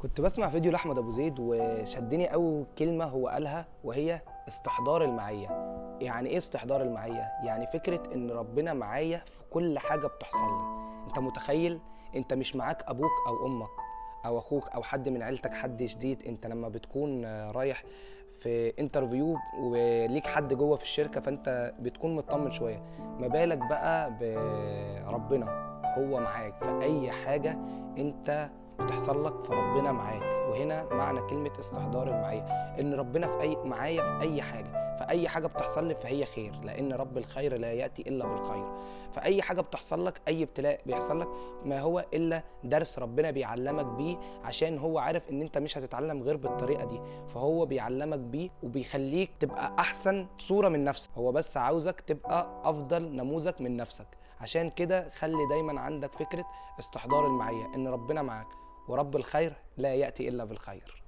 كنت بسمع فيديو لأحمد أبو زيد وشدني أول كلمة هو قالها وهي استحضار المعية. يعني إيه استحضار المعية؟ يعني فكرة إن ربنا معايا في كل حاجة بتحصل لي. أنت متخيل؟ أنت مش معاك أبوك أو أمك أو أخوك أو حد من عيلتك، حد شديد. أنت لما بتكون رايح في انترفيو وليك حد جوه في الشركة فأنت بتكون مطمن شوية، ما بالك بقى بربنا؟ هو معاك في أي حاجة أنت بتحصل لك فربنا معاك. وهنا معنى كلمة استحضار المعية، ان ربنا معايا في اي حاجة، فاي حاجة بتحصل لي فهي خير، لان رب الخير لا يأتي الا بالخير. فاي حاجة بتحصل لك، اي ابتلاء بيحصل لك، ما هو الا درس ربنا بيعلمك بيه، عشان هو عارف ان انت مش هتتعلم غير بالطريقة دي، فهو بيعلمك بيه وبيخليك تبقى احسن صورة من نفسك. هو بس عاوزك تبقى افضل نموذج من نفسك. عشان كده خلي دايما عندك فكرة استحضار المعية، ان ربنا معاك ورب الخير لا يأتي إلا بالخير.